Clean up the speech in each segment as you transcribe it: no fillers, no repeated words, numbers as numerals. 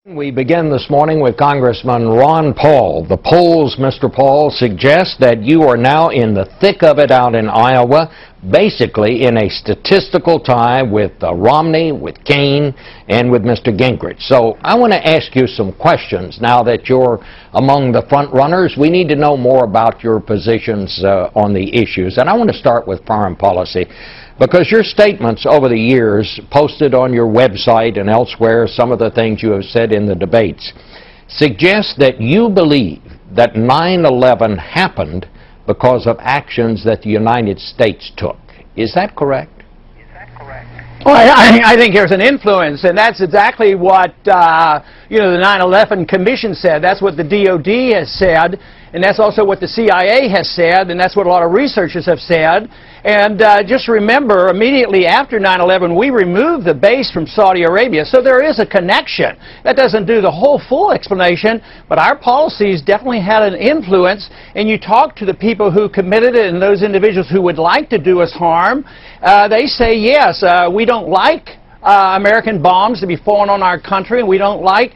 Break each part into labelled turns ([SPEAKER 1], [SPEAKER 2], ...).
[SPEAKER 1] We begin this morning with Congressman Ron Paul. The polls, Mr. Paul, suggest that you are now in the thick of it out in Iowa, basically in a statistical tie with Romney, with Kaine, and with Mr. Gingrich. So I want to ask you some questions now that you're among the front runners. We need to know more about your positions on the issues. And I want to start with foreign policy, because your statements over the years, posted on your website and elsewhere, some of the things you have said in the debates, suggest that you believe that 9/11 happened because of actions that the United States took. Is that correct?
[SPEAKER 2] Well, I think there's an influence, and that's exactly what the 9/11 Commission said. That's what the DOD has said, and that's also what the CIA has said, and that's what a lot of researchers have said. And just remember, immediately after 9/11, we removed the base from Saudi Arabia, so there is a connection. That doesn't do the whole full explanation, but our policies definitely had an influence, and you talk to the people who committed it and those individuals who would like to do us harm, they say, yes, we don't like American bombs to be falling on our country, and we don't like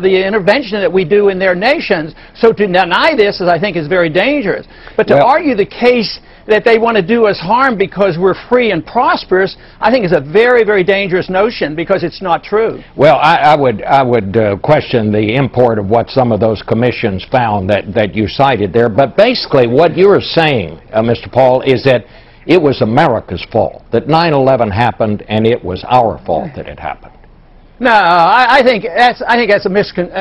[SPEAKER 2] the intervention that we do in their nations. So to deny this, I think, is very dangerous. But to argue the case that they want to do us harm because we're free and prosperous, I think is a very, very dangerous notion, because it's not true.
[SPEAKER 1] Well, I would question the import of what some of those commissions found that you cited there. But basically what you're saying, Mr. Paul, is that it was America's fault, that 9/11 happened, and it was our fault that it happened.
[SPEAKER 2] No, I think that's a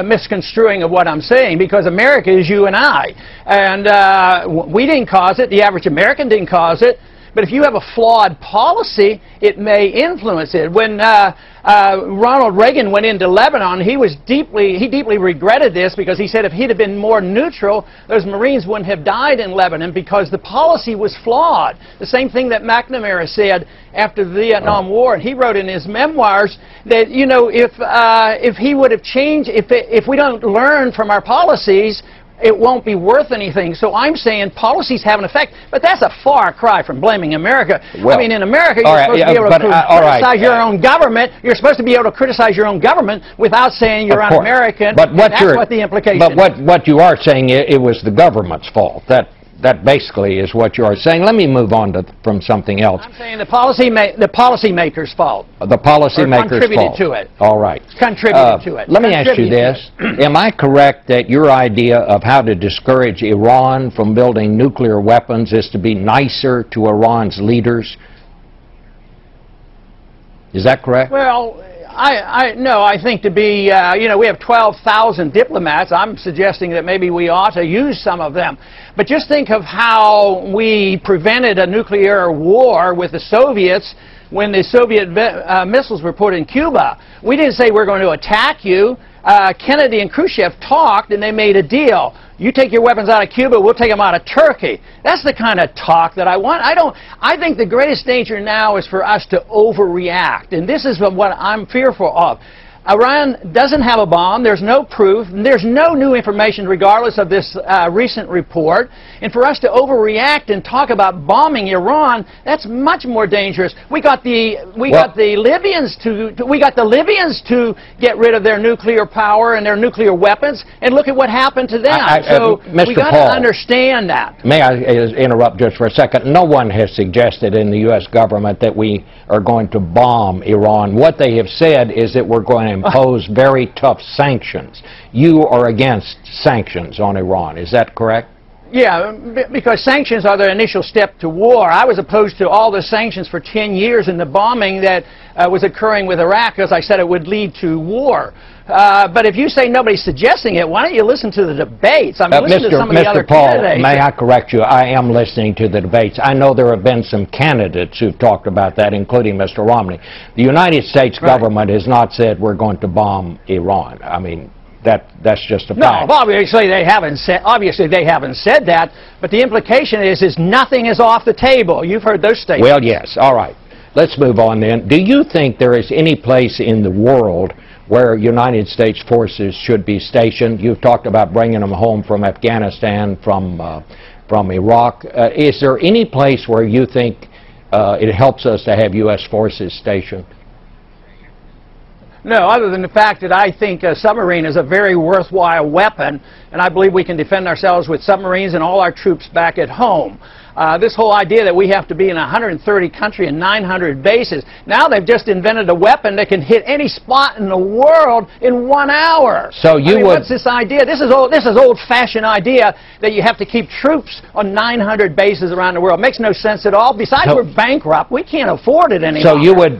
[SPEAKER 2] misconstruing of what I'm saying, because America is you and I, and we didn't cause it. The average American didn't cause it. But if you have a flawed policy, it may influence it. When Ronald Reagan went into Lebanon, he deeply regretted this, because he said if he'd have been more neutral, those Marines wouldn't have died in Lebanon, because the policy was flawed. The same thing that McNamara said after the Vietnam War, and he wrote in his memoirs that, you know, if he would have changed, if we don't learn from our policies, it won't be worth anything. So I'm saying policies have an effect, but that's a far cry from blaming America. Well, I mean, in America, you're supposed to be able to criticize your own government. You're supposed to be able to criticize your own government without saying you're un-American.
[SPEAKER 1] But
[SPEAKER 2] that's what the implication is.
[SPEAKER 1] But what you are saying, it was the government's fault. That basically is what you are saying. Let me move on from something else.
[SPEAKER 2] I'm saying the policymaker's fault.
[SPEAKER 1] The policymaker's fault.
[SPEAKER 2] Contributed to it.
[SPEAKER 1] All right.
[SPEAKER 2] Contributed to it.
[SPEAKER 1] Let me ask you this. Am I correct that your idea of how to discourage Iran from building nuclear weapons is to be nicer to Iran's leaders? Is that correct?
[SPEAKER 2] Well, no, I think to be, we have 12,000 diplomats. I'm suggesting that maybe we ought to use some of them. But just think of how we prevented a nuclear war with the Soviets when the Soviet missiles were put in Cuba. We didn't say we're going to attack you. Kennedy and Khrushchev talked, and they made a deal. You take your weapons out of Cuba, we'll take them out of Turkey. That's the kind of talk that I want. I think the greatest danger now is for us to overreact, and this is what I'm fearful of. Iran doesn't have a bomb. There's no proof. There's no new information regardless of this recent report. And for us to overreact and talk about bombing Iran, that's much more dangerous. We got the Libyans to get rid of their nuclear power and their nuclear weapons, and look at what happened to them. So we got to understand that.
[SPEAKER 1] May I interrupt just for a second? No one has suggested in the U.S. government that we are going to bomb Iran. What they have said is that we're going to impose very tough sanctions. You are against sanctions on Iran. Is that correct?
[SPEAKER 2] Yeah, because sanctions are the initial step to war. I was opposed to all the sanctions for 10 years in the bombing that was occurring with Iraq, because I said it would lead to war. But if you say nobody's suggesting it, why don't you listen to the debates? I mean, listen to some of the other candidates.
[SPEAKER 1] Mr. Paul, may I correct you? I am listening to the debates. I know there have been some candidates who've talked about that, including Mr. Romney. The United States government has not said we're going to bomb Iran. I mean, that's just a fact.
[SPEAKER 2] No, obviously they haven't said that, but the implication is nothing is off the table. You've heard those statements.
[SPEAKER 1] Well, yes. All right. Let's move on then. Do you think there is any place in the world where United States forces should be stationed? You've talked about bringing them home from Afghanistan, from Iraq. Is there any place where you think it helps us to have U.S. forces stationed?
[SPEAKER 2] No, other than the fact that I think a submarine is a very worthwhile weapon, and I believe we can defend ourselves with submarines and all our troops back at home. This whole idea that we have to be in 130 countries and 900 bases, now they've just invented a weapon that can hit any spot in the world in 1 hour.
[SPEAKER 1] So you would...
[SPEAKER 2] What's this idea? This is old-fashioned idea that you have to keep troops on 900 bases around the world. It makes no sense at all. Besides, we're bankrupt. We can't afford it anymore.
[SPEAKER 1] So you would,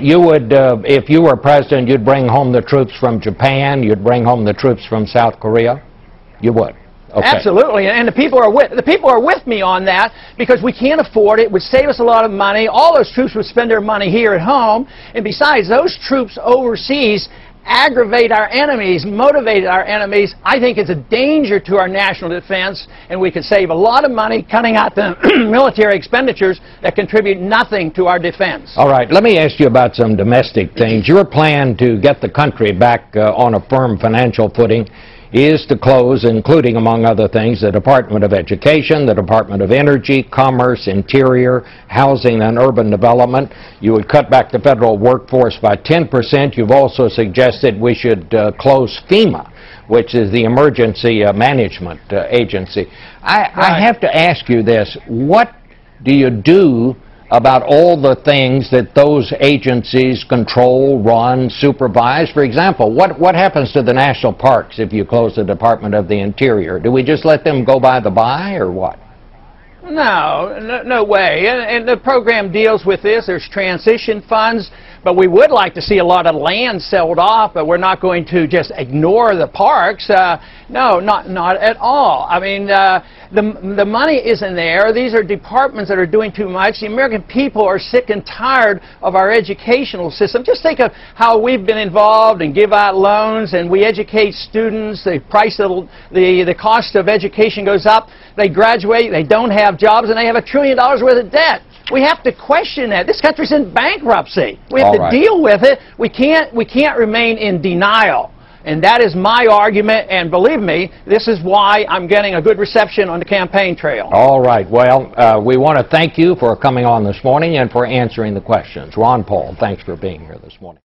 [SPEAKER 1] if you were president, you'd bring home the troops from Japan, you'd bring home the troops from South Korea? You would? Okay.
[SPEAKER 2] Absolutely, and the people are with me on that, because we can't afford it. It would save us a lot of money. All those troops would spend their money here at home, and besides, those troops overseas aggravate our enemies, motivate our enemies. I think it's a danger to our national defense, and we could save a lot of money cutting out the military expenditures that contribute nothing to our defense.
[SPEAKER 1] All right, let me ask you about some domestic things. Your plan to get the country back on a firm financial footing is to close, including, among other things, the Department of Education, the Department of Energy, Commerce, Interior, Housing and Urban Development. You would cut back the federal workforce by 10%. You've also suggested we should close FEMA, which is the Emergency Management Agency. I have to ask you this. What do you do about all the things that those agencies control, run, supervise? For example, what happens to the national parks if you close the Department of the Interior? Do we just let them go by the by, or what?
[SPEAKER 2] No way. And the program deals with this. There's transition funds, but we would like to see a lot of land sold off, but we're not going to just ignore the parks. No, not at all. I mean, the money isn't there. These are departments that are doing too much. The American people are sick and tired of our educational system. Just think of how we've been involved and give out loans, and we educate students. The price of the cost of education goes up. They graduate, they don't have jobs, and they have $1 trillion worth of debt. We have to question that. This country's in bankruptcy. We have to deal with it. We can't remain in denial. And that is my argument, and believe me, this is why I'm getting a good reception on the campaign trail.
[SPEAKER 1] All right. Well, we want to thank you for coming on this morning and for answering the questions. Ron Paul, thanks for being here this morning.